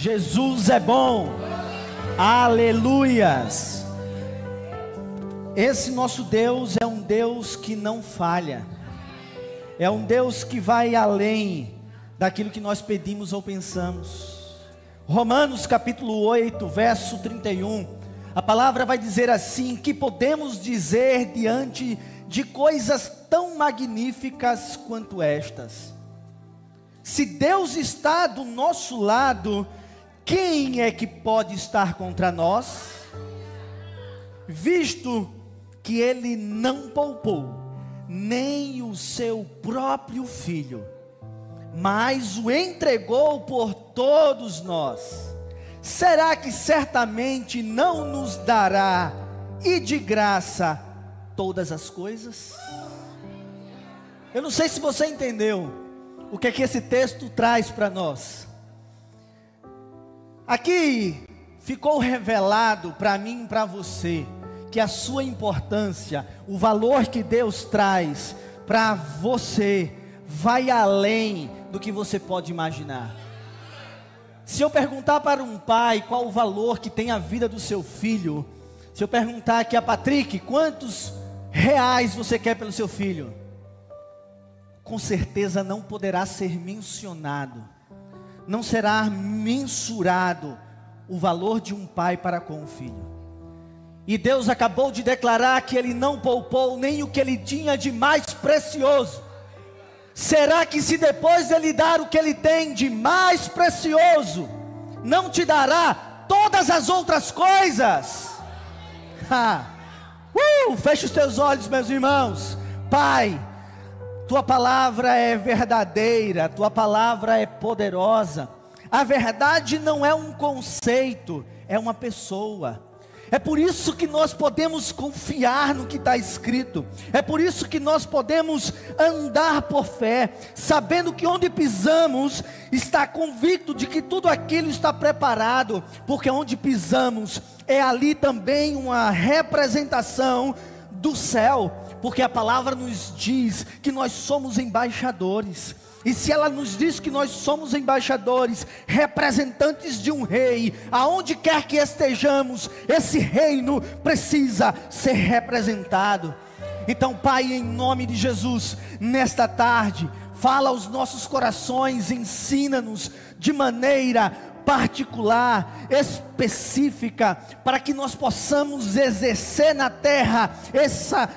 Jesus é bom. Aleluias. Esse nosso Deus é um Deus que não falha. É um Deus que vai além daquilo que nós pedimos ou pensamos. Romanos capítulo 8, verso 31. A palavra vai dizer assim: que podemos dizer diante de coisas tão magníficas quanto estas? Se Deus está do nosso lado, quem é que pode estar contra nós? Visto que Ele não poupou nem o seu próprio Filho, mas o entregou por todos nós, será que certamente não nos dará, e de graça, todas as coisas? Eu não sei se você entendeu o que é que esse texto traz para nós. Aqui ficou revelado para mim e para você que a sua importância, o valor que Deus traz para você, vai além do que você pode imaginar. Se eu perguntar para um pai qual o valor que tem a vida do seu filho, se eu perguntar aqui a Patrick, quantos reais você quer pelo seu filho? Com certeza não poderá ser mencionado, não será mensurado o valor de um pai para com o filho. E Deus acabou de declarar que Ele não poupou nem o que Ele tinha de mais precioso. Será que se depois de Ele dar o que Ele tem de mais precioso, não te dará todas as outras coisas? Feche os teus olhos, meus irmãos. Pai, Tua palavra é verdadeira, Tua palavra é poderosa. A verdade não é um conceito, é uma pessoa. É por isso que nós podemos confiar no que está escrito. É por isso que nós podemos andar por fé, sabendo que onde pisamos, está convicto de que tudo aquilo está preparado, porque onde pisamos, é ali também uma representação do céu, porque a palavra nos diz que nós somos embaixadores. E se ela nos diz que nós somos embaixadores, representantes de um rei, aonde quer que estejamos, esse reino precisa ser representado. Então, Pai, em nome de Jesus, nesta tarde, fala aos nossos corações, ensina-nos de maneira particular, específica, para que nós possamos exercer na terra essa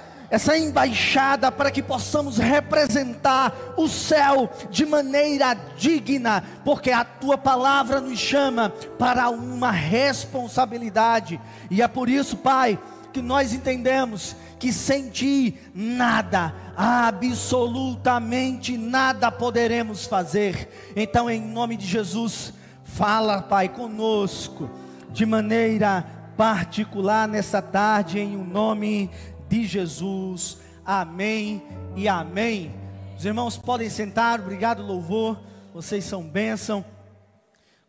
embaixada, para que possamos representar o céu de maneira digna, porque a Tua palavra nos chama para uma responsabilidade. E é por isso, Pai, que nós entendemos que sem Ti nada, absolutamente nada poderemos fazer. Então, em nome de Jesus, fala, Pai, conosco de maneira particular nessa tarde, em o nome de Jesus, amém e amém. Os irmãos podem sentar. Obrigado, louvor, vocês são bênção.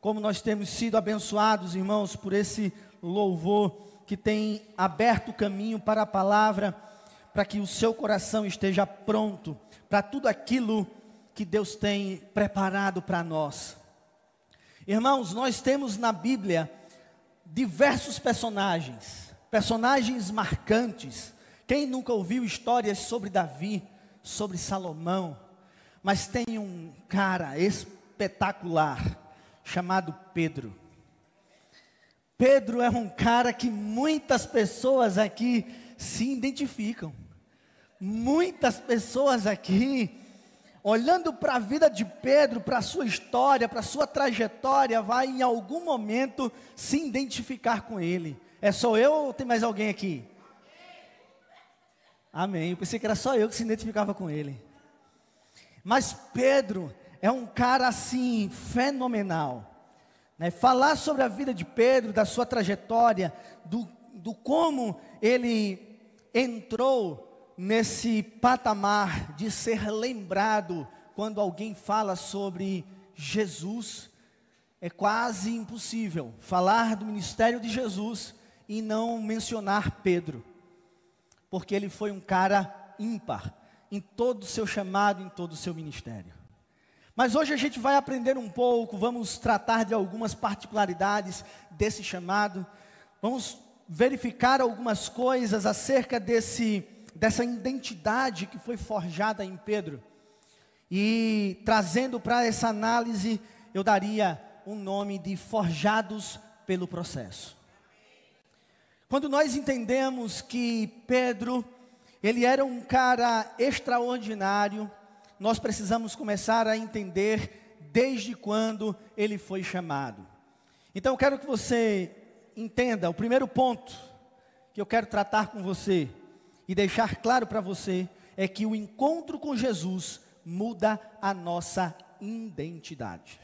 Como nós temos sido abençoados, irmãos, por esse louvor que tem aberto o caminho para a palavra, para que o seu coração esteja pronto para tudo aquilo que Deus tem preparado para nós. Irmãos, nós temos na Bíblia diversos personagens marcantes. Quem nunca ouviu histórias sobre Davi, sobre Salomão? Mas tem um cara espetacular, chamado Pedro. Pedro é um cara que muitas pessoas aqui se identificam. Muitas pessoas aqui, olhando para a vida de Pedro, para a sua história, para a sua trajetória, vai em algum momento se identificar com ele. É só eu ou tem mais alguém aqui? Amém. Eu pensei que era só eu que se identificava com ele. Mas Pedro é um cara assim, fenomenal, né? Falar sobre a vida de Pedro, da sua trajetória, do como ele entrou nesse patamar de ser lembrado quando alguém fala sobre Jesus, é quase impossível falar do ministério de Jesus e não mencionar Pedro. Porque ele foi um cara ímpar em todo o seu chamado, em todo o seu ministério. Mas hoje a gente vai aprender um pouco, vamos tratar de algumas particularidades desse chamado, vamos verificar algumas coisas acerca dessa identidade que foi forjada em Pedro. E trazendo para essa análise, eu daria um nome de forjados pelo processo. Quando nós entendemos que Pedro, ele era um cara extraordinário, nós precisamos começar a entender desde quando ele foi chamado. Então eu quero que você entenda, o primeiro ponto que eu quero tratar com você e deixar claro para você, é que o encontro com Jesus muda a nossa identidade.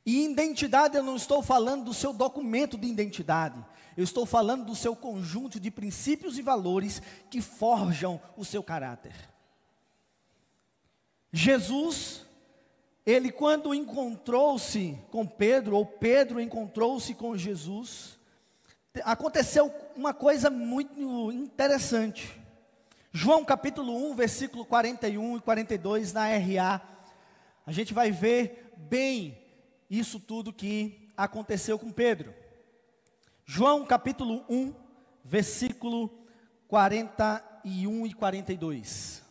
E identidade, eu não estou falando do seu documento de identidade, eu estou falando do seu conjunto de princípios e valores que forjam o seu caráter. Jesus, ele quando encontrou-se com Pedro, ou Pedro encontrou-se com Jesus, aconteceu uma coisa muito interessante. João capítulo 1, versículo 41 e 42 na RA, a gente vai ver bem isso tudo que aconteceu com Pedro. João capítulo 1, versículo 41 e 42.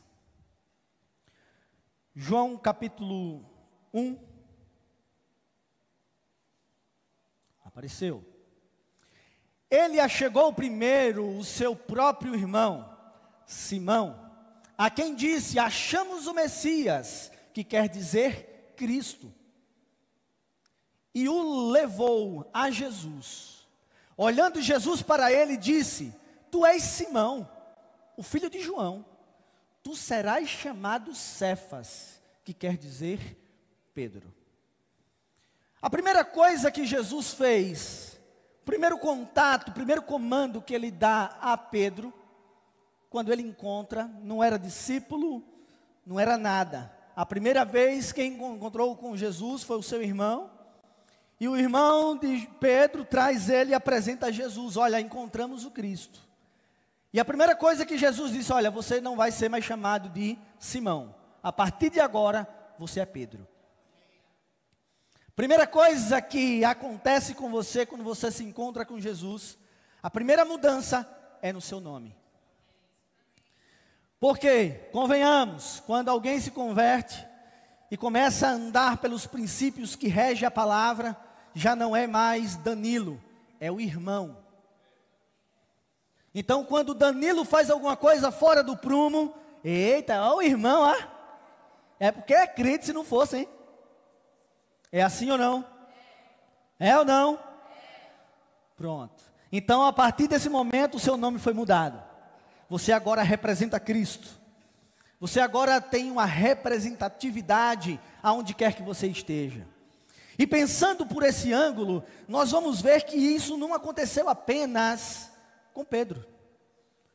João capítulo 1, apareceu. Ele achegou primeiro o seu próprio irmão, Simão, a quem disse: achamos o Messias, que quer dizer Cristo. E o levou a Jesus. Olhando Jesus para ele, disse: tu és Simão, o filho de João. Tu serás chamado Cefas, que quer dizer Pedro. A primeira coisa que Jesus fez, o primeiro contato, o primeiro comando que ele dá a Pedro, quando ele encontra, não era discípulo, não era nada. A primeira vez que encontrou com Jesus foi o seu irmão, e o irmão de Pedro traz ele e apresenta a Jesus: olha, encontramos o Cristo. E a primeira coisa que Jesus disse: olha, você não vai ser mais chamado de Simão, a partir de agora, você é Pedro. Primeira coisa que acontece com você quando você se encontra com Jesus, a primeira mudança é no seu nome. Porque, convenhamos, quando alguém se converte e começa a andar pelos princípios que regem a palavra, já não é mais Danilo, é o irmão. Então, quando Danilo faz alguma coisa fora do prumo, eita, ó o irmão, ó, é porque é crente, se não fosse, hein? É assim ou não? É ou não? Pronto. Então, a partir desse momento, o seu nome foi mudado. Você agora representa Cristo. Você agora tem uma representatividade aonde quer que você esteja. E pensando por esse ângulo, nós vamos ver que isso não aconteceu apenas com Pedro.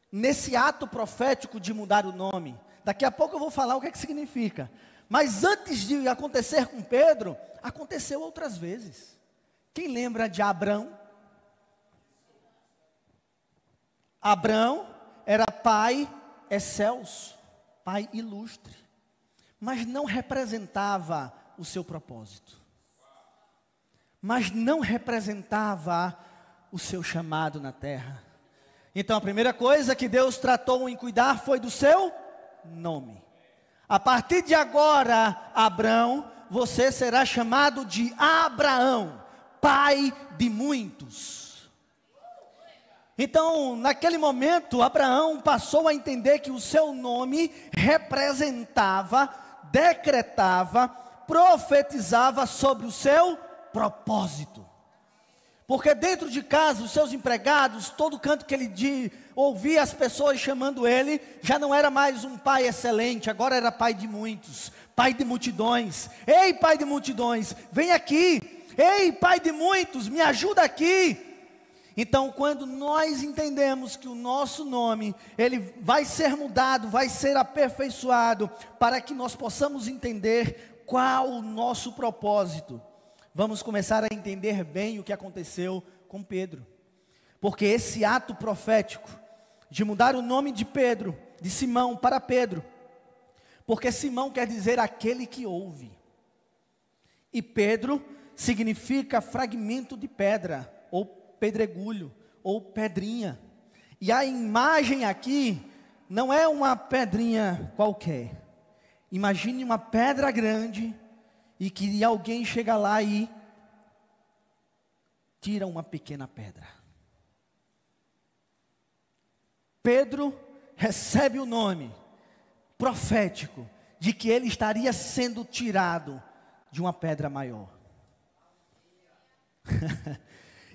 Nesse ato profético de mudar o nome. Daqui a pouco eu vou falar o que é que significa. Mas antes de acontecer com Pedro, aconteceu outras vezes. Quem lembra de Abrão? Abrão era pai excelso, pai ilustre, mas não representava o seu propósito. Mas não representava o seu chamado na terra. Então a primeira coisa que Deus tratou em cuidar foi do seu nome. A partir de agora, Abrão, você será chamado de Abraão, pai de muitos. Então, naquele momento, Abraão passou a entender que o seu nome representava, decretava, profetizava sobre o seu propósito. Porque dentro de casa, os seus empregados, todo canto que ele ouvia as pessoas chamando ele, já não era mais um pai excelente, agora era pai de muitos, pai de multidões. Ei, pai de multidões, vem aqui. Ei, pai de muitos, me ajuda aqui. Então, quando nós entendemos que o nosso nome, ele vai ser mudado, vai ser aperfeiçoado, para que nós possamos entender qual o nosso propósito, vamos começar a entender bem o que aconteceu com Pedro. Porque esse ato profético, de mudar o nome de Pedro, de Simão para Pedro, porque Simão quer dizer aquele que ouve. E Pedro significa fragmento de pedra, ou pedregulho, ou pedrinha. E a imagem aqui não é uma pedrinha qualquer. Imagine uma pedra grande e que alguém chega lá e tira uma pequena pedra. Pedro recebe o nome profético de que ele estaria sendo tirado de uma pedra maior.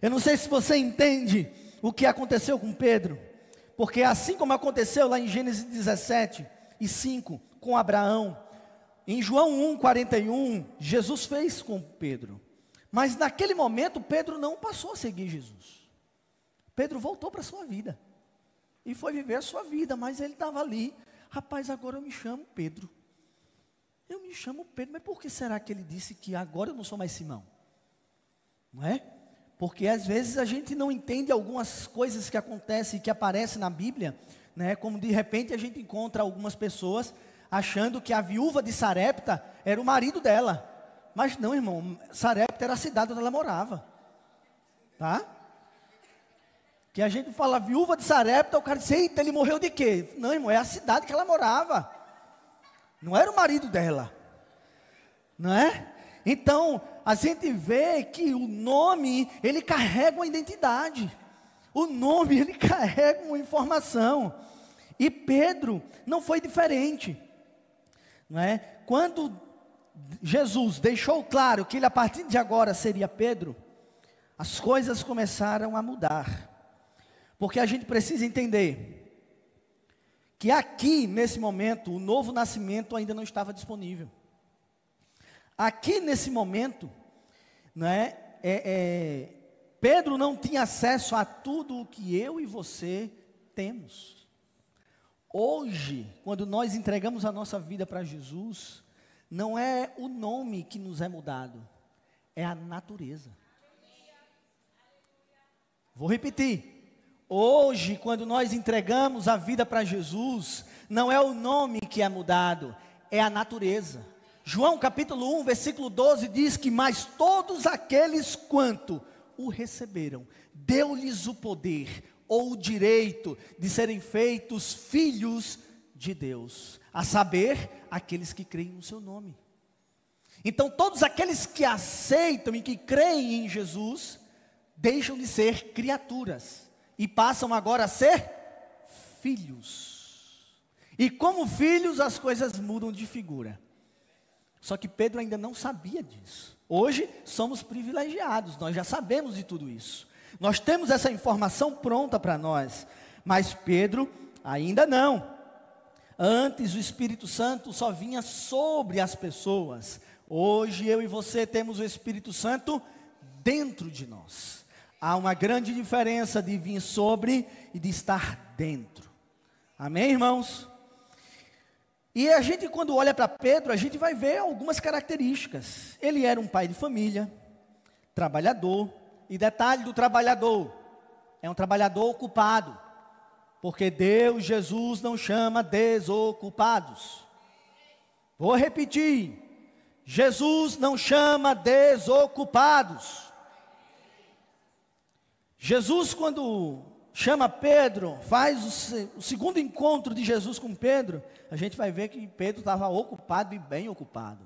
Eu não sei se você entende o que aconteceu com Pedro, porque assim como aconteceu lá em Gênesis 17:5 com Abraão, em João 1:41, Jesus fez com Pedro. Mas naquele momento Pedro não passou a seguir Jesus. Pedro voltou para a sua vida e foi viver a sua vida, mas ele estava ali. Rapaz, agora eu me chamo Pedro. Eu me chamo Pedro, mas por que será que ele disse que agora eu não sou mais Simão? Não é? Porque às vezes a gente não entende algumas coisas que acontecem, que aparecem na Bíblia, né? Como de repente a gente encontra algumas pessoas achando que a viúva de Sarepta era o marido dela. Mas não, irmão, Sarepta era a cidade onde ela morava. Tá? Que a gente fala viúva de Sarepta, o cara diz, eita, ele morreu de quê? Não, irmão, é a cidade que ela morava. Não era o marido dela. Não é? Então, a gente vê que o nome, ele carrega uma identidade. O nome, ele carrega uma informação. E Pedro não foi diferente. Não é? Quando Jesus deixou claro que ele a partir de agora seria Pedro, as coisas começaram a mudar. Porque a gente precisa entender que aqui, nesse momento, o novo nascimento ainda não estava disponível. Aqui, nesse momento, né, Pedro não tinha acesso a tudo o que eu e você temos. Hoje, quando nós entregamos a nossa vida para Jesus, não é o nome que nos é mudado, é a natureza. Vou repetir. Hoje, quando nós entregamos a vida para Jesus, não é o nome que é mudado, é a natureza. João capítulo 1, versículo 12 diz que mas todos aqueles quanto o receberam, deu-lhes o poder ou o direito de serem feitos filhos de Deus, a saber, aqueles que creem no seu nome. Então todos aqueles que aceitam e que creem em Jesus, deixam de ser criaturas e passam agora a ser filhos. E como filhos as coisas mudam de figura. Só que Pedro ainda não sabia disso. Hoje somos privilegiados, nós já sabemos de tudo isso. Nós temos essa informação pronta para nós. Mas Pedro ainda não. Antes o Espírito Santo só vinha sobre as pessoas. Hoje eu e você temos o Espírito Santo dentro de nós. Há uma grande diferença de vir sobre e de estar dentro. Amém, irmãos? E a gente, quando olha para Pedro, a gente vai ver algumas características. Ele era um pai de família, trabalhador. E detalhe do trabalhador, é um trabalhador ocupado. Porque Deus, Jesus, não chama desocupados. Vou repetir. Jesus não chama desocupados. Jesus, quando chama Pedro, faz o segundo encontro de Jesus com Pedro, a gente vai ver que Pedro estava ocupado e bem ocupado.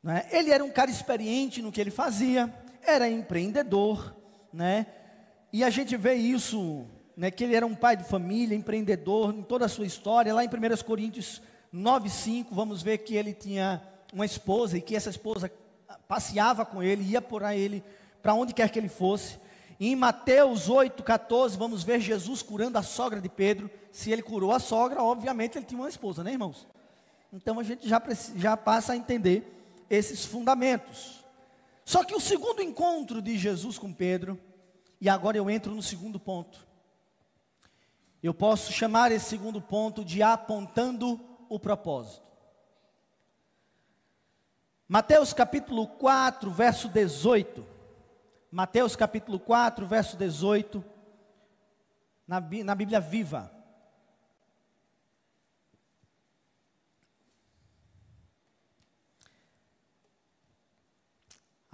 Não é? Ele era um cara experiente no que ele fazia, era empreendedor, né? E a gente vê isso, né, que ele era um pai de família, empreendedor, em toda a sua história. Lá em 1 Coríntios 9:5, vamos ver que ele tinha uma esposa, e que essa esposa passeava com ele, ia por ele, para onde quer que ele fosse. E em Mateus 8:14, vamos ver Jesus curando a sogra de Pedro. Se ele curou a sogra, obviamente ele tinha uma esposa, né, irmãos? Então a gente já passa a entender esses fundamentos. Só que o segundo encontro de Jesus com Pedro, e agora eu entro no segundo ponto. Eu posso chamar esse segundo ponto de apontando o propósito. Mateus capítulo 4, verso 18. Mateus capítulo 4, verso 18. Na Bíblia Viva.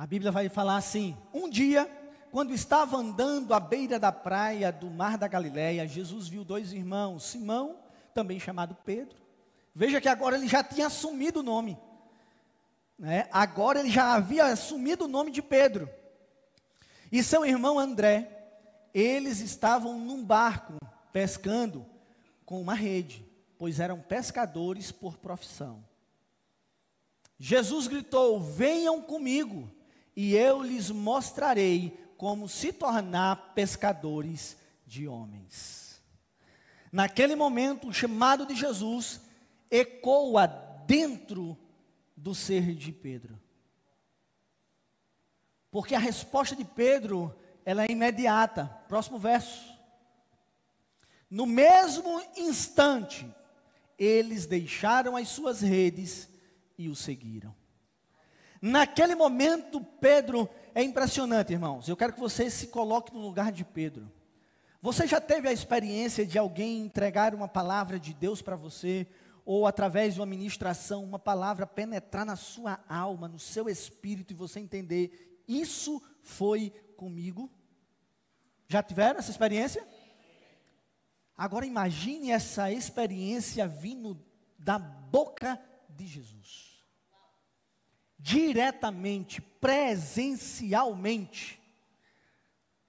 A Bíblia vai falar assim: um dia, quando estava andando à beira da praia do mar da Galileia, Jesus viu dois irmãos, Simão, também chamado Pedro. Veja que agora ele já tinha assumido o nome, né? Agora ele já havia assumido o nome de Pedro. E seu irmão André, eles estavam num barco, pescando com uma rede, pois eram pescadores por profissão. Jesus gritou: venham comigo, e eu lhes mostrarei como se tornar pescadores de homens. Naquele momento, o chamado de Jesus ecoa dentro do ser de Pedro. Porque a resposta de Pedro, ela é imediata. Próximo verso. No mesmo instante, eles deixaram as suas redes e o seguiram. Naquele momento, Pedro, é impressionante, irmãos. Eu quero que você se coloque no lugar de Pedro. Você já teve a experiência de alguém entregar uma palavra de Deus para você, ou através de uma ministração, uma palavra penetrar na sua alma, no seu espírito, e você entender: isso foi comigo? Já tiveram essa experiência? Agora imagine essa experiência vindo da boca de Jesus. Diretamente, presencialmente.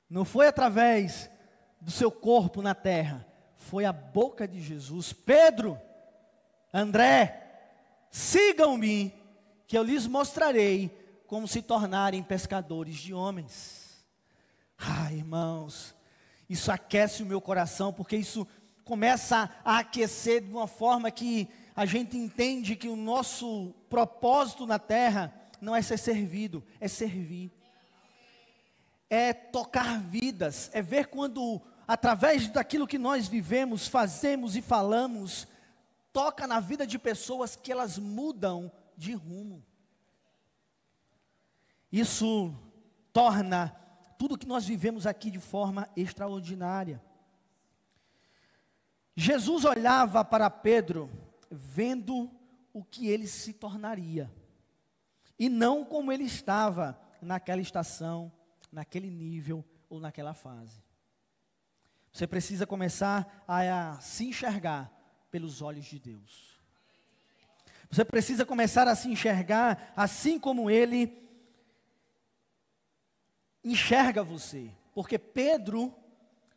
Não foi através do seu corpo na terra, foi a boca de Jesus. Pedro, André, sigam-me, que eu lhes mostrarei como se tornarem pescadores de homens. Irmãos, isso aquece o meu coração, porque isso começa a aquecer de uma forma que a gente entende que o nosso propósito na terra não é ser servido, é servir. É tocar vidas, é ver quando, através daquilo que nós vivemos, fazemos e falamos, toca na vida de pessoas que elas mudam de rumo. Isso torna tudo que nós vivemos aqui de forma extraordinária. Jesus olhava para Pedro, vendo o que ele se tornaria, e não como ele estava naquela estação, naquele nível ou naquela fase. Você precisa começar a se enxergar pelos olhos de Deus. Você precisa começar a se enxergar assim como ele enxerga você. Porque Pedro,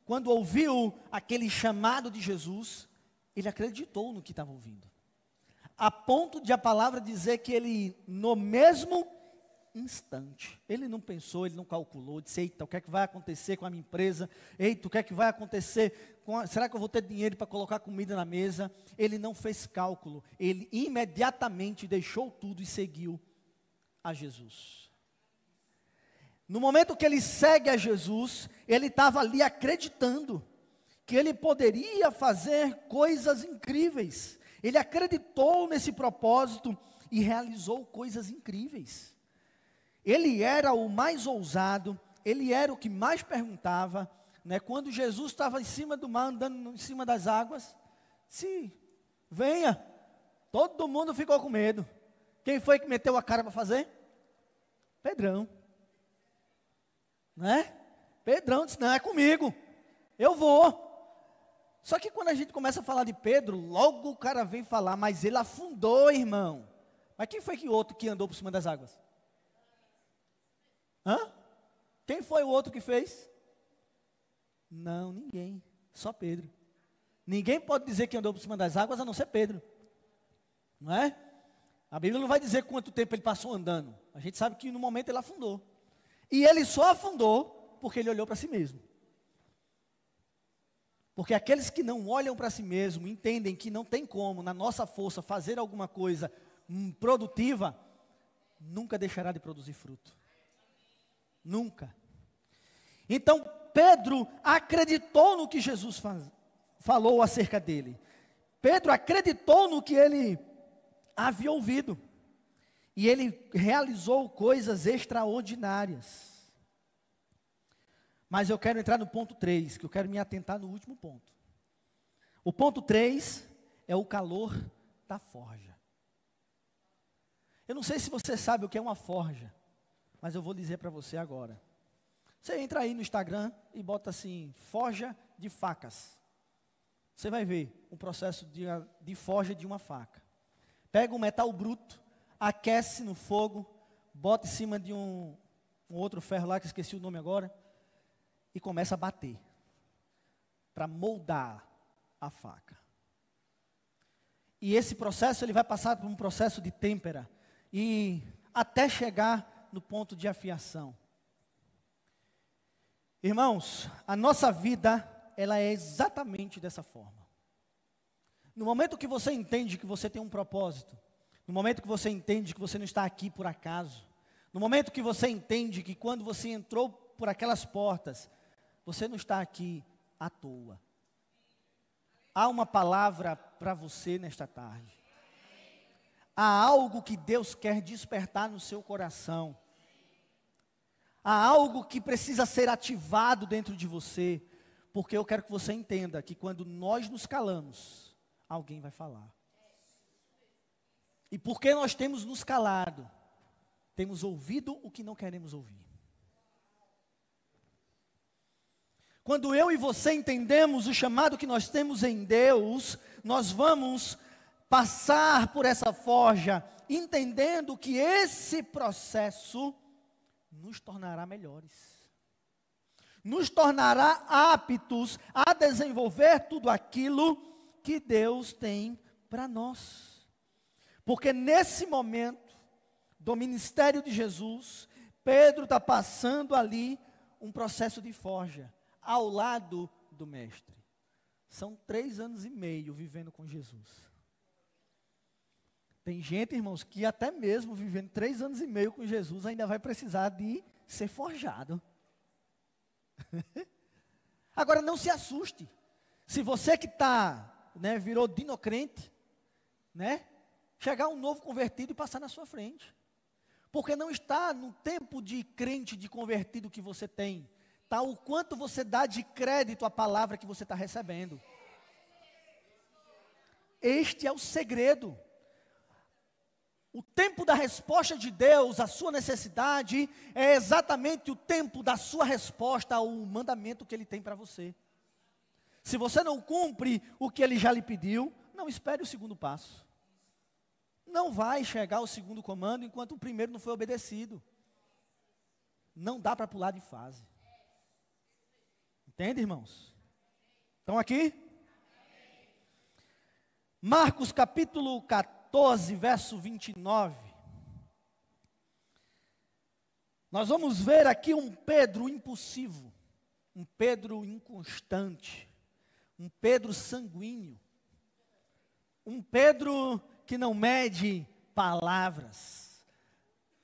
quando ouviu aquele chamado de Jesus, ele acreditou no que estava ouvindo. A ponto de a palavra dizer que ele, no mesmo instante, ele não pensou, ele não calculou, disse: eita, o que é que vai acontecer com a minha empresa? Eita, o que é que vai acontecer? Será que eu vou ter dinheiro para colocar comida na mesa? Ele não fez cálculo, ele imediatamente deixou tudo e seguiu a Jesus. No momento que ele segue a Jesus, ele estava ali acreditando que ele poderia fazer coisas incríveis. Ele acreditou nesse propósito e realizou coisas incríveis. Ele era o mais ousado, ele era o que mais perguntava, né? Quando Jesus estava em cima do mar, andando em cima das águas, venha, todo mundo ficou com medo. Quem foi que meteu a cara para fazer? Pedrão. Né? Pedrão disse: não, é comigo, eu vou. Só que quando a gente começa a falar de Pedro, logo o cara vem falar: mas ele afundou, irmão. Mas quem foi que o outro que andou por cima das águas? Quem foi o outro que fez? Não, ninguém, só Pedro. Ninguém pode dizer que andou por cima das águas a não ser Pedro, não é? A Bíblia não vai dizer quanto tempo ele passou andando. A gente sabe que no momento ele afundou. E ele só afundou porque ele olhou para si mesmo. Porque aqueles que não olham para si mesmo, entendem que não tem como, na nossa força, fazer alguma coisa produtiva, nunca deixará de produzir fruto. Nunca. Então, Pedro acreditou no que Jesus falou acerca dele. Pedro acreditou no que ele havia ouvido. E ele realizou coisas extraordinárias. Mas eu quero entrar no ponto 3, que eu quero me atentar no último ponto. O ponto 3 é o calor da forja. Eu não sei se você sabe o que é uma forja. mas eu vou dizer para você agora. Você entra aí no Instagram e bota assim, forja de facas. Você vai ver o processo de forja de uma faca. Pega um metal bruto, aquece no fogo, bota em cima de um outro ferro lá, que esqueci o nome agora, e começa a bater, para moldar a faca. E esse processo, ele vai passar por um processo de têmpera, e até chegar no ponto de afiação. Irmãos, a nossa vida, ela é exatamente dessa forma. No momento que você entende que você tem um propósito, no momento que você entende que você não está aqui por acaso, no momento que você entende que quando você entrou por aquelas portas, você não está aqui à toa. Há uma palavra para você nesta tarde. Há algo que Deus quer despertar no seu coração. Há algo que precisa ser ativado dentro de você, porque eu quero que você entenda que quando nós nos calamos, alguém vai falar. E porque nós temos nos calado, temos ouvido o que não queremos ouvir. Quando eu e você entendemos o chamado que nós temos em Deus, nós vamos passar por essa forja, entendendo que esse processo nos tornará melhores, nos tornará aptos a desenvolver tudo aquilo que Deus tem para nós. Porque nesse momento do ministério de Jesus, Pedro está passando ali um processo de forja, ao lado do mestre. São 3 anos e meio vivendo com Jesus. Tem gente, irmãos, que até mesmo vivendo 3 anos e meio com Jesus, ainda vai precisar de ser forjado. Agora, não se assuste. Se você que está, virou dinocrente, chegar um novo convertido e passar na sua frente. Porque não está no tempo de crente, de convertido que você tem. Está o quanto você dá de crédito à palavra que você está recebendo. Este é o segredo. O tempo da resposta de Deus à sua necessidade é exatamente o tempo da sua resposta ao mandamento que Ele tem para você. Se você não cumpre o que Ele já lhe pediu, não espere o segundo passo. Não vai chegar o segundo comando enquanto o primeiro não foi obedecido. Não dá para pular de fase. Entende, irmãos? Estão aqui? Marcos capítulo 14, verso 29. Nós vamos ver aqui um Pedro impulsivo, um Pedro inconstante, um Pedro sanguíneo, um Pedro que não mede palavras.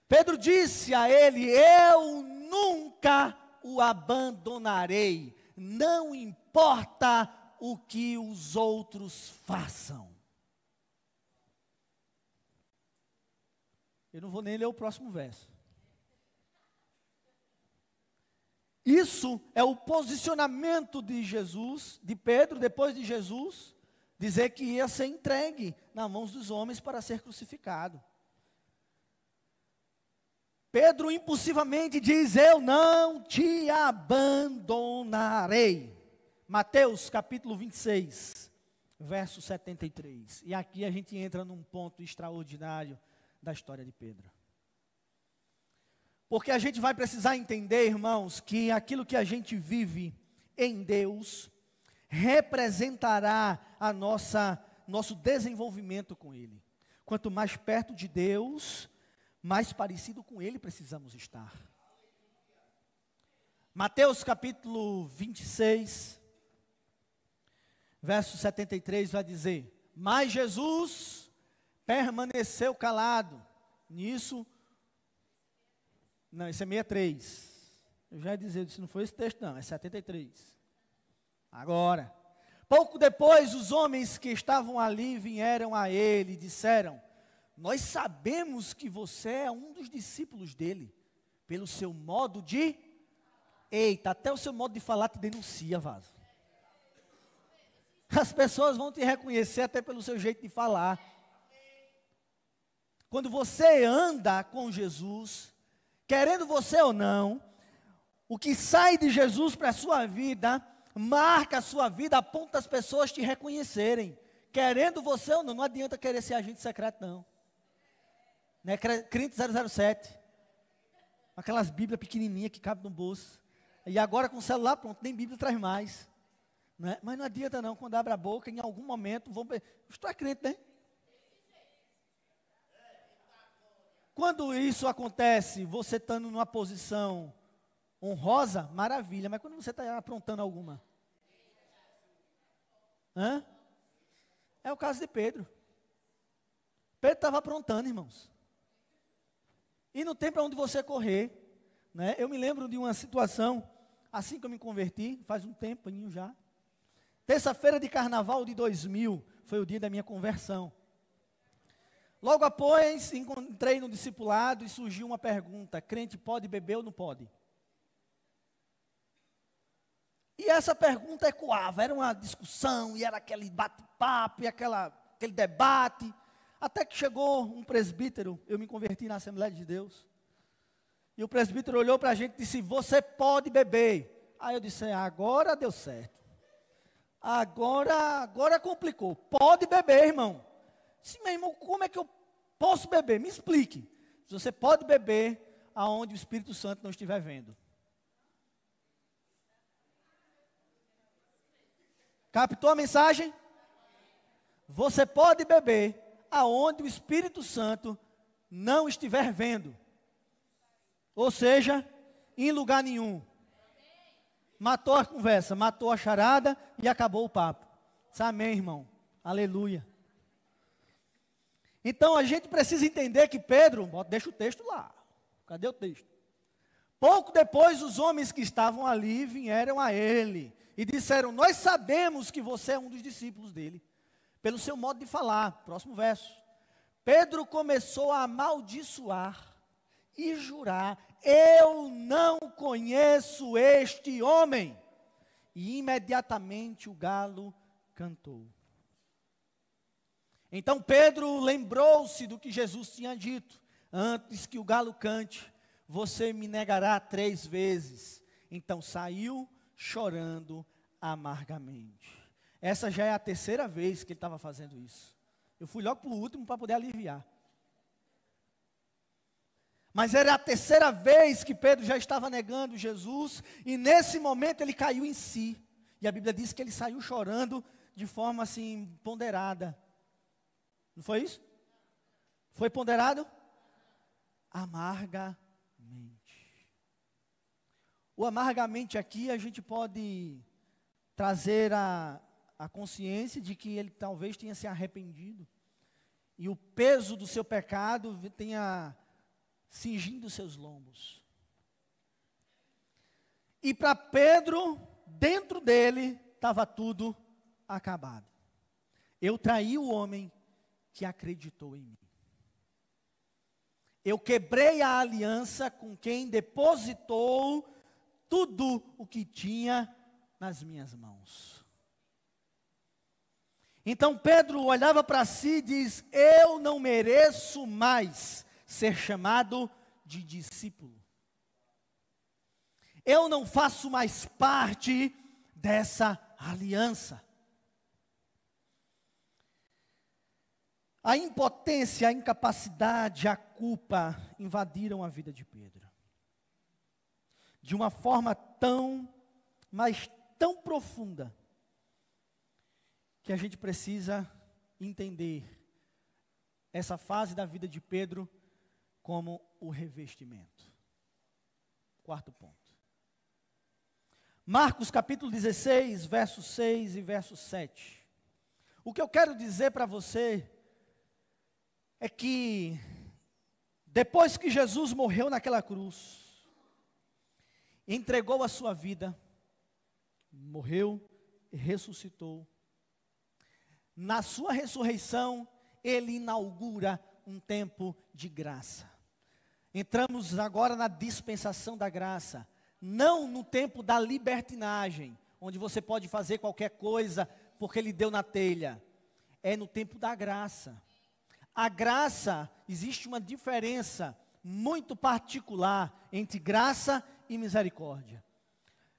Pedro disse a ele: eu nunca o abandonarei, não importa o que os outros façam. Eu não vou nem ler o próximo verso. Isso é o posicionamento de Jesus, de Pedro, depois de Jesus, dizer que ia ser entregue nas mãos dos homens para ser crucificado. Pedro impulsivamente diz: eu não te abandonarei. Mateus capítulo 26, verso 73. E aqui a gente entra num ponto extraordinário da história de Pedro. Porque a gente vai precisar entender, irmãos, que aquilo que a gente vive em Deus representará nosso desenvolvimento com Ele. Quanto mais perto de Deus, mais parecido com Ele precisamos estar. Mateus capítulo 26, verso 73 vai dizer: mas Jesus permaneceu calado. Nisso, não, esse é 63. Eu já ia dizer, se não foi esse texto não, é 73. Agora, pouco depois, os homens que estavam ali vieram a ele e disseram: nós sabemos que você é um dos discípulos dele, pelo seu modo de... Eita, até o seu modo de falar te denuncia, vaso. As pessoas vão te reconhecer até pelo seu jeito de falar. Quando você anda com Jesus, querendo você ou não, o que sai de Jesus para a sua vida, marca a sua vida, aponta as pessoas te reconhecerem. Querendo você ou não, não adianta querer ser agente secreto, não. Não é crente 007. Aquelas bíblias pequenininhas que cabem no bolso. E agora com o celular, pronto, nem Bíblia traz mais. Né? Mas não adianta não, quando abre a boca, em algum momento, estou é crente, né? Quando isso acontece, você estando numa posição honrosa, maravilha. Mas quando você está aprontando alguma? Hã? É o caso de Pedro. Pedro estava aprontando, irmãos. E não tem para onde você correr. Né? Eu me lembro de uma situação, assim que eu me converti, faz um tempinho já. Terça-feira de carnaval de 2000, foi o dia da minha conversão. Logo após, entrei no discipulado e surgiu uma pergunta: crente pode beber ou não pode? E essa pergunta ecoava, era uma discussão, e era aquele bate-papo, e aquele debate, até que chegou um presbítero, eu me converti na Assembleia de Deus, e o presbítero olhou para a gente e disse: você pode beber. Aí eu disse: agora deu certo, agora complicou, pode beber, irmão. Sim, meu irmão, como é que eu posso beber? Me explique. Se você pode beber aonde o Espírito Santo não estiver vendo. Captou a mensagem? Você pode beber aonde o Espírito Santo não estiver vendo. Ou seja, em lugar nenhum. Matou a conversa, matou a charada e acabou o papo. Amém, irmão? Aleluia. Então a gente precisa entender que Pedro, deixa o texto lá. Cadê o texto? Pouco depois os homens que estavam ali vieram a ele e disseram: nós sabemos que você é um dos discípulos dele, pelo seu modo de falar. Próximo verso. Pedro começou a amaldiçoar e jurar: eu não conheço este homem. E imediatamente o galo cantou. Então Pedro lembrou-se do que Jesus tinha dito: antes que o galo cante, você me negará 3 vezes. Então saiu chorando amargamente. Essa já é a 3ª vez que ele estava fazendo isso. Eu fui logo para o último para poder aliviar. Mas era a 3ª vez que Pedro já estava negando Jesus, e nesse momento ele caiu em si. E a Bíblia diz que ele saiu chorando de forma assim ponderada. Não foi isso? Foi ponderado? Amargamente. O amargamente aqui a gente pode trazer a consciência de que ele talvez tenha se arrependido. E o peso do seu pecado tenha cingindo seus lombos. E para Pedro, dentro dele, estava tudo acabado. Eu traí o homem que acreditou em mim. Eu quebrei a aliança com quem depositou tudo o que tinha nas minhas mãos. Então Pedro olhava para si e diz: eu não mereço mais ser chamado de discípulo. Eu não faço mais parte dessa aliança. A impotência, a incapacidade, a culpa invadiram a vida de Pedro. De uma forma mas tão profunda, que a gente precisa entender essa fase da vida de Pedro como o revestimento. 4º ponto. Marcos capítulo 16, verso 6 e verso 7. O que eu quero dizer para você é que depois que Jesus morreu naquela cruz, entregou a sua vida, morreu e ressuscitou, na sua ressurreição, ele inaugura um tempo de graça. Entramos agora na dispensação da graça, não no tempo da libertinagem, onde você pode fazer qualquer coisa porque ele deu na telha. É no tempo da graça. A graça, existe uma diferença muito particular entre graça e misericórdia.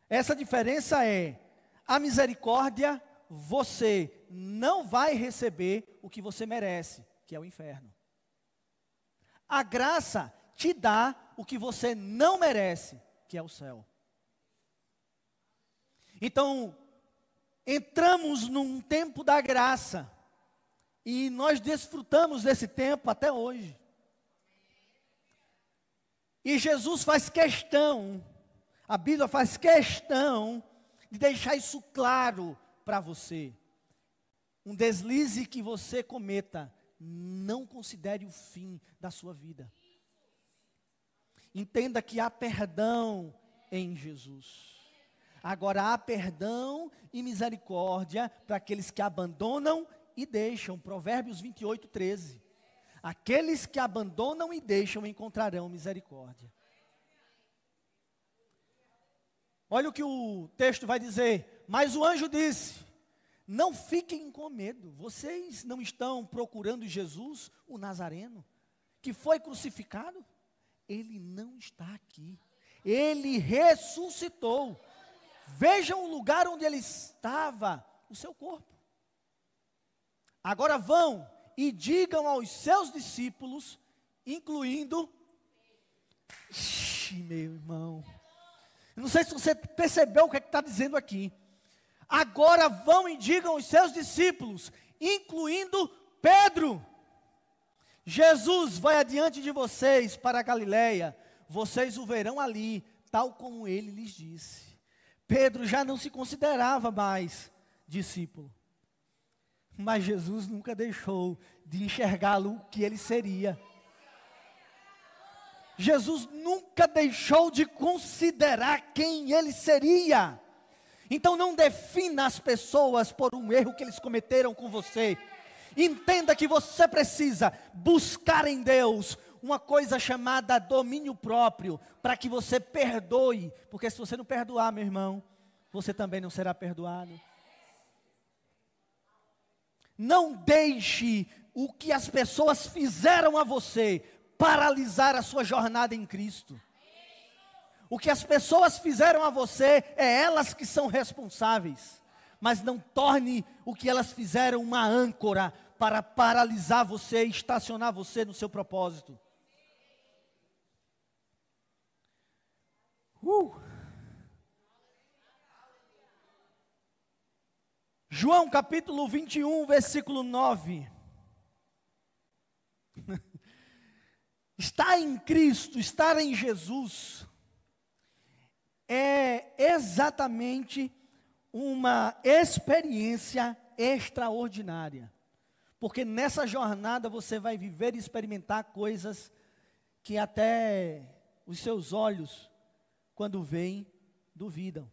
Essa diferença é: a misericórdia, você não vai receber o que você merece, que é o inferno. A graça te dá o que você não merece, que é o céu. Então, entramos num tempo da graça, e nós desfrutamos desse tempo até hoje. E Jesus faz questão, a Bíblia faz questão de deixar isso claro para você. Um deslize que você cometa, não considere o fim da sua vida. Entenda que há perdão em Jesus. Agora há perdão e misericórdia para aqueles que abandonam e deixam. Provérbios 28, 13. Aqueles que abandonam e deixam encontrarão misericórdia. Olha o que o texto vai dizer. Mas o anjo disse: não fiquem com medo. Vocês não estão procurando Jesus, o Nazareno, que foi crucificado? Ele não está aqui. Ele ressuscitou. Vejam o lugar onde ele estava, o seu corpo. Agora vão e digam aos seus discípulos, incluindo... meu irmão, eu não sei se você percebeu o que está dizendo aqui. Agora vão e digam aos seus discípulos, incluindo Pedro: Jesus vai adiante de vocês para a Galileia, vocês o verão ali, tal como ele lhes disse. Pedro já não se considerava mais discípulo, mas Jesus nunca deixou de enxergá-lo o que ele seria. Jesus nunca deixou de considerar quem ele seria. Então não defina as pessoas por um erro que eles cometeram com você. Entenda que você precisa buscar em Deus uma coisa chamada domínio próprio, para que você perdoe, porque se você não perdoar, meu irmão, você também não será perdoado. Não deixe o que as pessoas fizeram a você paralisar a sua jornada em Cristo. O que as pessoas fizeram a você, é elas que são responsáveis. Mas não torne o que elas fizeram uma âncora para paralisar você e estacionar você no seu propósito. João capítulo 21, versículo 9. Estar em Cristo, estar em Jesus, é exatamente uma experiência extraordinária. Porque nessa jornada você vai viver e experimentar coisas que até os seus olhos, quando veem, duvidam.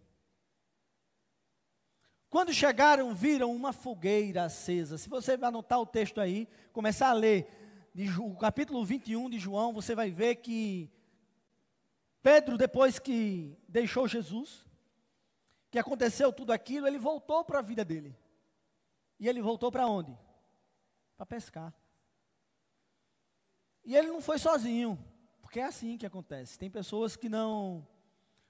Quando chegaram, viram uma fogueira acesa. Se você anotar o texto aí, começar a ler o capítulo 21 de João, você vai ver que Pedro, depois que deixou Jesus, que aconteceu tudo aquilo, ele voltou para a vida dele. E ele voltou para onde? Para pescar. E ele não foi sozinho, porque é assim que acontece. Tem pessoas que não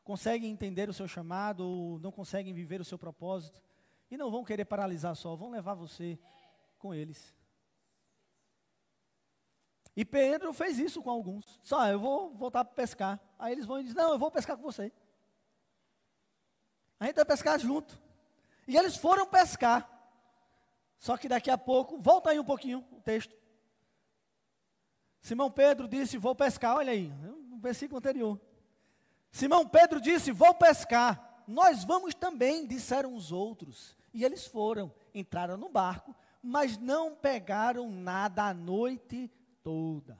conseguem entender o seu chamado, ou não conseguem viver o seu propósito, e não vão querer paralisar só, vão levar você com eles. E Pedro fez isso com alguns. Só, eu vou voltar para pescar. Aí eles vão e dizem: não, eu vou pescar com você. A gente vai pescar junto. E eles foram pescar. Só que daqui a pouco, volta aí um pouquinho o texto. Simão Pedro disse: vou pescar. Olha aí, no versículo anterior. Simão Pedro disse: vou pescar. Nós vamos também, disseram os outros. E eles foram, entraram no barco, mas não pegaram nada a noite toda.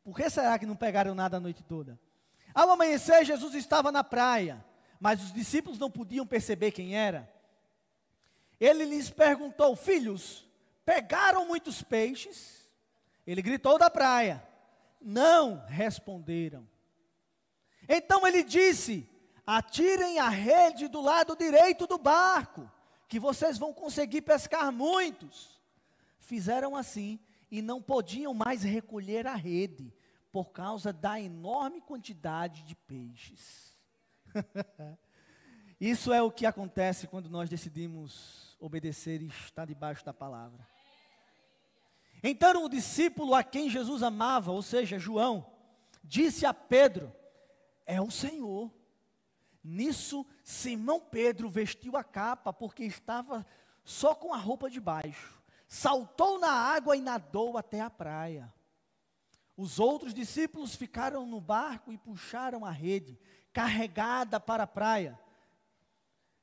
Por que será que não pegaram nada a noite toda? Ao amanhecer, Jesus estava na praia, mas os discípulos não podiam perceber quem era. Ele lhes perguntou: filhos, pegaram muitos peixes? Ele gritou da praia. Não responderam. Então ele disse: atirem a rede do lado direito do barco, que vocês vão conseguir pescar muitos. Fizeram assim e não podiam mais recolher a rede, por causa da enorme quantidade de peixes. Isso é o que acontece quando nós decidimos obedecer e estar debaixo da palavra. Então o discípulo a quem Jesus amava, ou seja, João, disse a Pedro: é o Senhor. Nisso, Simão Pedro vestiu a capa, porque estava só com a roupa de baixo. Saltou na água e nadou até a praia. Os outros discípulos ficaram no barco e puxaram a rede, carregada para a praia,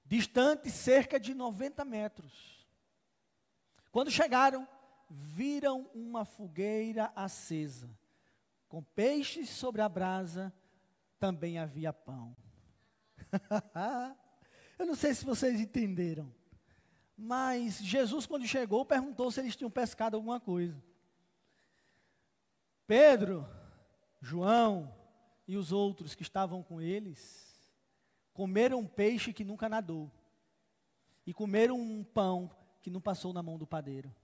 distante cerca de 90 metros. Quando chegaram, viram uma fogueira acesa, com peixes sobre a brasa, também havia pão. Eu não sei se vocês entenderam, mas Jesus, quando chegou, perguntou se eles tinham pescado alguma coisa. Pedro, João e os outros que estavam com eles comeram um peixe que nunca nadou e comeram um pão que não passou na mão do padeiro.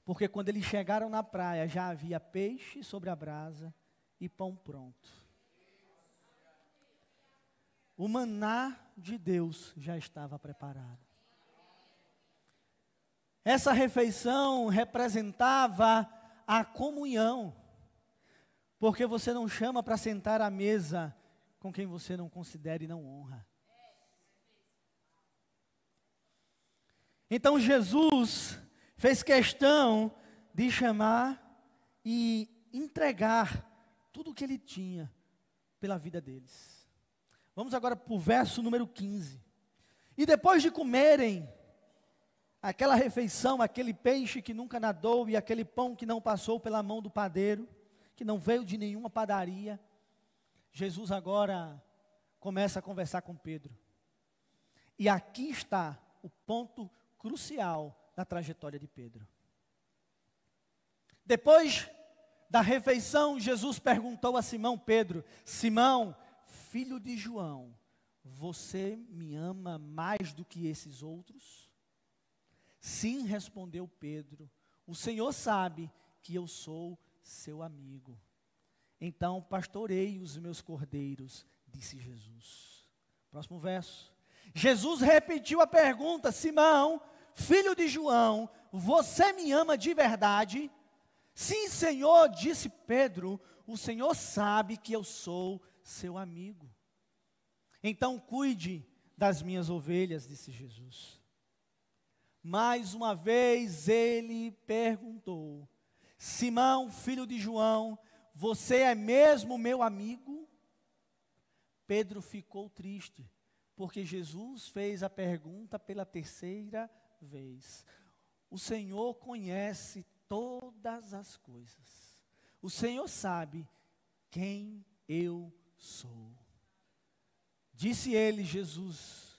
Porque quando eles chegaram na praia, já havia peixe sobre a brasa e pão pronto. O maná de Deus já estava preparado. Essa refeição representava a comunhão, porque você não chama para sentar à mesa com quem você não considera e não honra. Então Jesus fez questão de chamar e entregar tudo o que ele tinha pela vida deles. Vamos agora para o verso número 15. E depois de comerem aquela refeição, aquele peixe que nunca nadou e aquele pão que não passou pela mão do padeiro, que não veio de nenhuma padaria, Jesus agora começa a conversar com Pedro. E aqui está o ponto crucial da trajetória de Pedro. Depois da refeição, Jesus perguntou a Simão Pedro: Simão, filho de João, você me ama mais do que esses outros? Sim, respondeu Pedro, o Senhor sabe que eu sou seu amigo. Então pastorei os meus cordeiros, disse Jesus. Próximo verso. Jesus repetiu a pergunta: Simão, filho de João, você me ama de verdade? Sim, Senhor, disse Pedro, o Senhor sabe que eu sou seu amigo. Então cuide das minhas ovelhas, disse Jesus. Mais uma vez ele perguntou: Simão, filho de João, você é mesmo meu amigo? Pedro ficou triste, porque Jesus fez a pergunta pela terceira vez. O Senhor conhece todas as coisas. O Senhor sabe quem eu sou. Disse ele, Jesus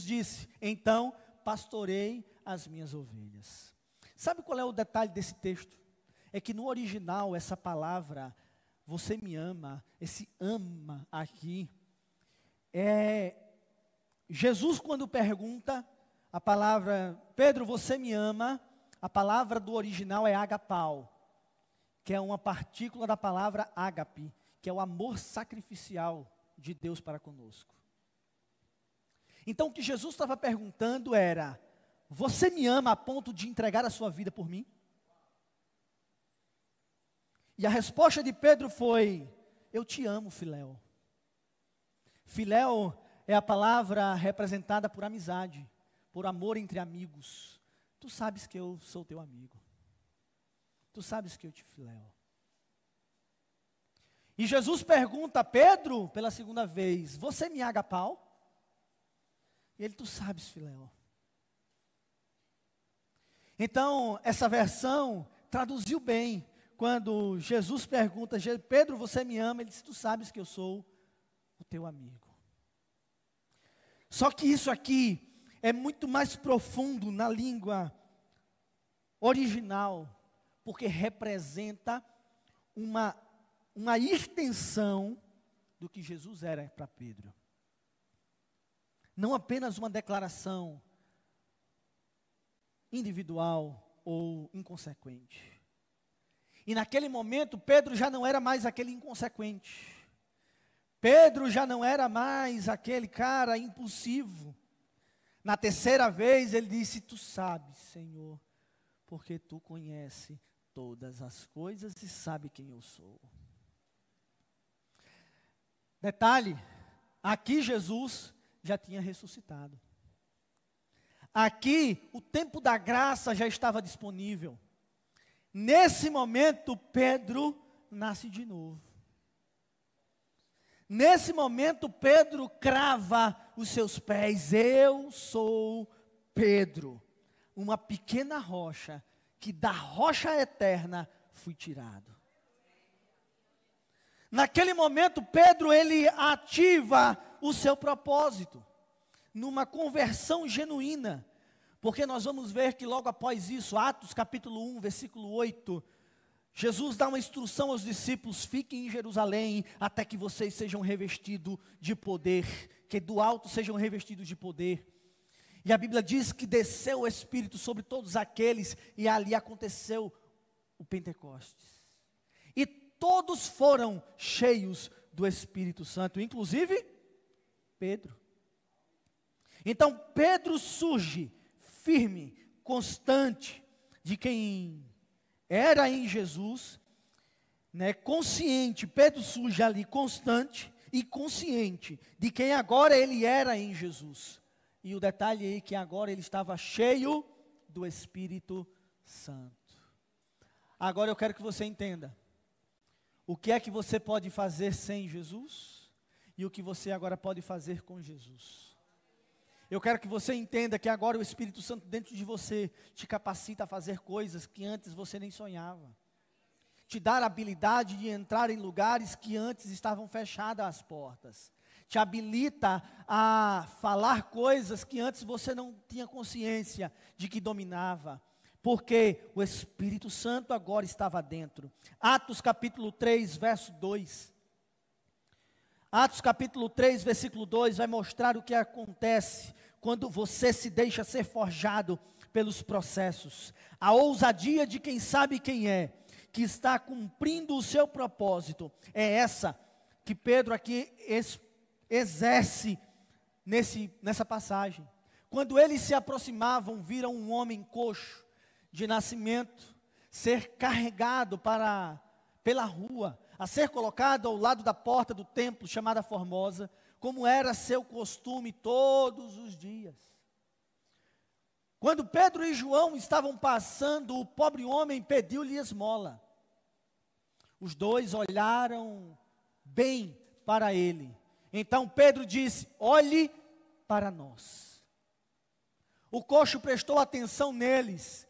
disse, então pastorei as minhas ovelhas. Sabe qual é o detalhe desse texto? É que no original essa palavra, você me ama, esse ama aqui, Jesus quando pergunta a palavra, Pedro, você me ama, a palavra do original é agapau, que é uma partícula da palavra ágape, que é o amor sacrificial de Deus para conosco. Então o que Jesus estava perguntando era: você me ama a ponto de entregar a sua vida por mim? E a resposta de Pedro foi: eu te amo, Filéu. Filéu é a palavra representada por amizade, por amor entre amigos. Tu sabes que eu sou teu amigo. Tu sabes que eu te filéu. E Jesus pergunta a Pedro pela segunda vez: você me agapau? E ele: tu sabes, filéu. Então, essa versão traduziu bem. Quando Jesus pergunta: Pedro, você me ama? Ele diz: tu sabes que eu sou o teu amigo. Só que isso aqui é muito mais profundo na língua original, porque representa uma extensão do que Jesus era para Pedro. Não apenas uma declaração individual ou inconsequente. E naquele momento, Pedro já não era mais aquele inconsequente. Pedro já não era mais aquele cara impulsivo. Na terceira vez, ele disse: tu sabes, Senhor, porque tu conheces todas as coisas e sabe quem eu sou. Detalhe, aqui Jesus já tinha ressuscitado. Aqui, o tempo da graça já estava disponível. Nesse momento, Pedro nasce de novo. Nesse momento, Pedro crava os seus pés. Eu sou Pedro, uma pequena rocha, que da rocha eterna fui tirado. Naquele momento, Pedro, ele ativa o seu propósito, numa conversão genuína. Porque nós vamos ver que logo após isso, Atos capítulo 1, versículo 8, Jesus dá uma instrução aos discípulos: fiquem em Jerusalém até que vocês sejam revestidos de poder, que do alto sejam revestidos de poder. E a Bíblia diz que desceu o Espírito sobre todos aqueles, e ali aconteceu o Pentecostes. E todos foram cheios do Espírito Santo, inclusive Pedro. Então Pedro surge firme, constante, de quem era em Jesus, né, consciente. Pedro surge ali constante e consciente de quem agora ele era em Jesus. E o detalhe aí que agora ele estava cheio do Espírito Santo. Agora eu quero que você entenda o que é que você pode fazer sem Jesus e o que você agora pode fazer com Jesus. Eu quero que você entenda que agora o Espírito Santo dentro de você te capacita a fazer coisas que antes você nem sonhava. Te dar a habilidade de entrar em lugares que antes estavam fechadas as portas. Te habilita a falar coisas que antes você não tinha consciência de que dominava. Porque o Espírito Santo agora estava dentro. Atos capítulo 3, verso 2. Atos capítulo 3, versículo 2, vai mostrar o que acontece quando você se deixa ser forjado pelos processos. A ousadia de quem sabe quem é, que está cumprindo o seu propósito, é essa que Pedro aqui exerce nessa passagem. Quando eles se aproximavam, viram um homem coxo de nascimento ser carregado pela rua, a ser colocado ao lado da porta do templo chamada Formosa, como era seu costume todos os dias. Quando Pedro e João estavam passando, o pobre homem pediu-lhe esmola. Os dois olharam bem para ele. Então Pedro disse: olhe para nós. O coxo prestou atenção neles,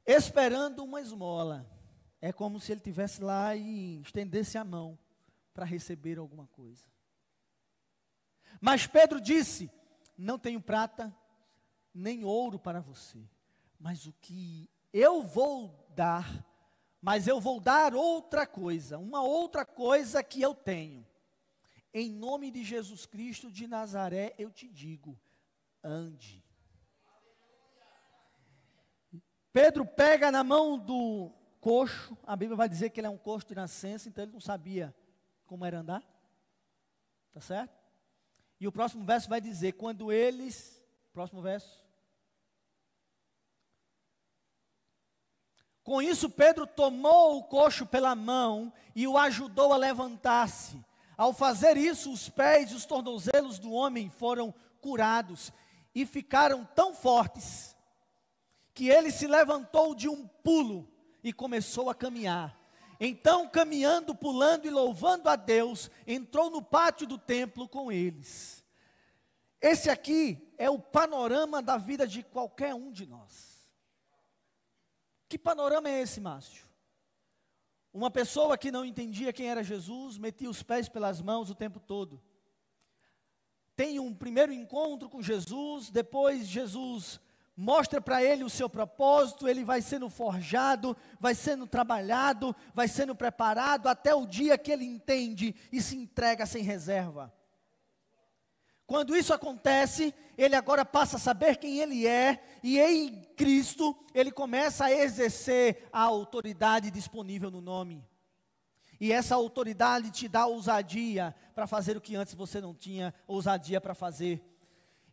esperando uma esmola. É como se ele estivesse lá e estendesse a mão para receber alguma coisa. Mas Pedro disse: não tenho prata, nem ouro para você, mas o que eu vou dar, mas eu vou dar outra coisa, uma outra coisa que eu tenho. Em nome de Jesus Cristo de Nazaré, eu te digo, ande. Pedro pega na mão do coxo, a Bíblia vai dizer que ele é um coxo de nascença, então ele não sabia como era andar, tá certo? E o próximo verso vai dizer, próximo verso. Com isso Pedro tomou o coxo pela mão e o ajudou a levantar-se. Ao fazer isso, os pés e os tornozelos do homem foram curados e ficaram tão fortes que ele se levantou de um pulo e começou a caminhar. Então, caminhando, pulando e louvando a Deus, entrou no pátio do templo com eles. Esse aqui é o panorama da vida de qualquer um de nós. Que panorama é esse, Márcio? Uma pessoa que não entendia quem era Jesus, metia os pés pelas mãos o tempo todo. Tem um primeiro encontro com Jesus, depois Jesus mostra para ele o seu propósito, ele vai sendo forjado, vai sendo trabalhado, vai sendo preparado, até o dia que ele entende e se entrega sem reserva. Quando isso acontece, ele agora passa a saber quem ele é, e em Cristo, ele começa a exercer a autoridade disponível no nome. E essa autoridade te dá ousadia para fazer o que antes você não tinha ousadia para fazer.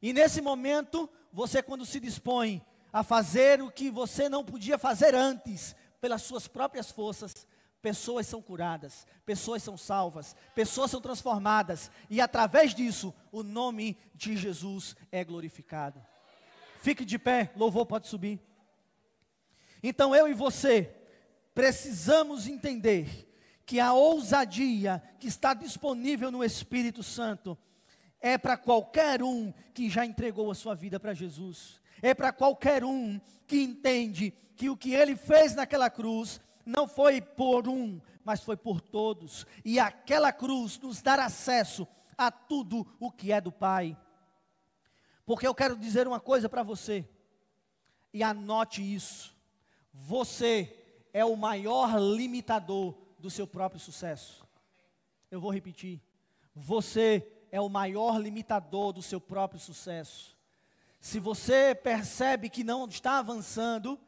E nesse momento, você quando se dispõe a fazer o que você não podia fazer antes, pelas suas próprias forças, pessoas são curadas, pessoas são salvas, pessoas são transformadas, e através disso, o nome de Jesus é glorificado. Fique de pé, louvor pode subir. Então eu e você precisamos entender que a ousadia que está disponível no Espírito Santo é para qualquer um que já entregou a sua vida para Jesus. É para qualquer um que entende que o que ele fez naquela cruz não foi por um, mas foi por todos. E aquela cruz nos dá acesso a tudo o que é do Pai. Porque eu quero dizer uma coisa para você, e anote isso: você é o maior limitador do seu próprio sucesso. Eu vou repetir: você é o maior limitador do seu próprio sucesso. Se você percebe que não está avançando,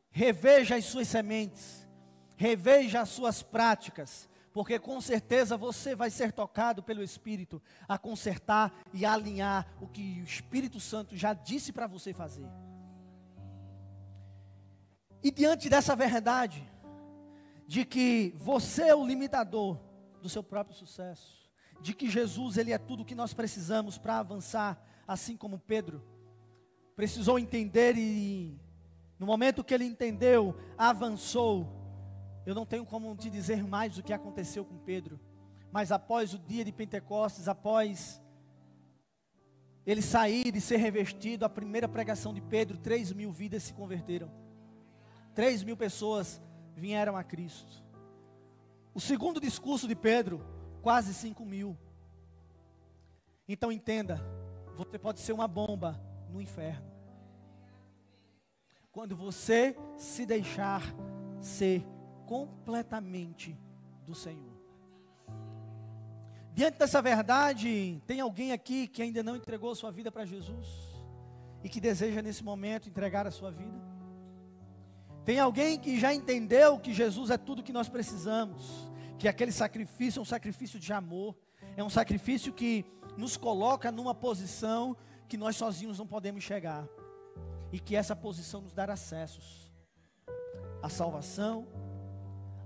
reveja as suas sementes, reveja as suas práticas, porque com certeza você vai ser tocado pelo Espírito a consertar e alinhar o que o Espírito Santo já disse para você fazer. E diante dessa verdade, de que você é o limitador do seu próprio sucesso, de que Jesus, Ele é tudo o que nós precisamos para avançar, assim como Pedro precisou entender, e no momento que ele entendeu, avançou. Eu não tenho como te dizer mais o que aconteceu com Pedro, mas após o dia de Pentecostes, após ele sair e ser revestido, a primeira pregação de Pedro, 3.000 vidas se converteram, 3.000 pessoas vieram a Cristo. O segundo discurso de Pedro, quase 5.000. Então entenda, você pode ser uma bomba no inferno, quando você se deixar ser completamente do Senhor. Diante dessa verdade, tem alguém aqui que ainda não entregou sua vida para Jesus e que deseja nesse momento entregar a sua vida? Tem alguém que já entendeu que Jesus é tudo que nós precisamos, que aquele sacrifício é um sacrifício de amor, é um sacrifício que nos coloca numa posição que nós sozinhos não podemos chegar, e que essa posição nos dá acessos à salvação,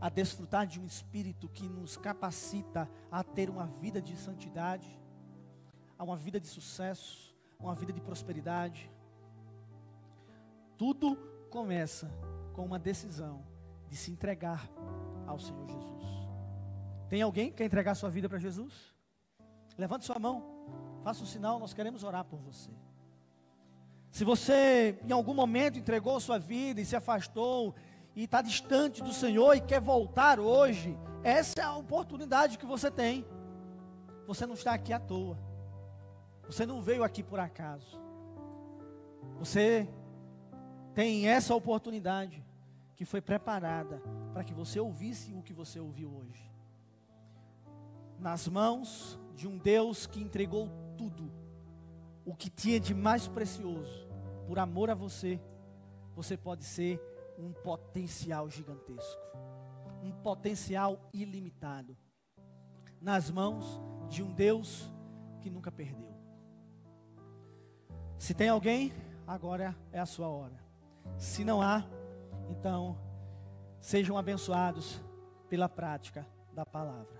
a desfrutar de um Espírito que nos capacita a ter uma vida de santidade, a uma vida de sucesso, uma vida de prosperidade. Tudo começa com uma decisão de se entregar ao Senhor Jesus. Tem alguém que quer entregar sua vida para Jesus? Levante sua mão, faça um sinal, nós queremos orar por você. Se você em algum momento entregou sua vida e se afastou e está distante do Senhor e quer voltar hoje, essa é a oportunidade que você tem. Você não está aqui à toa, você não veio aqui por acaso, você tem essa oportunidade que foi preparada para que você ouvisse o que você ouviu hoje, nas mãos de um Deus que entregou tudo o que tinha de mais precioso. Por amor a você, você pode ser um potencial gigantesco, um potencial ilimitado, nas mãos de um Deus que nunca perdeu. Se tem alguém, agora é a sua hora. Se não há, então sejam abençoados pela prática da palavra.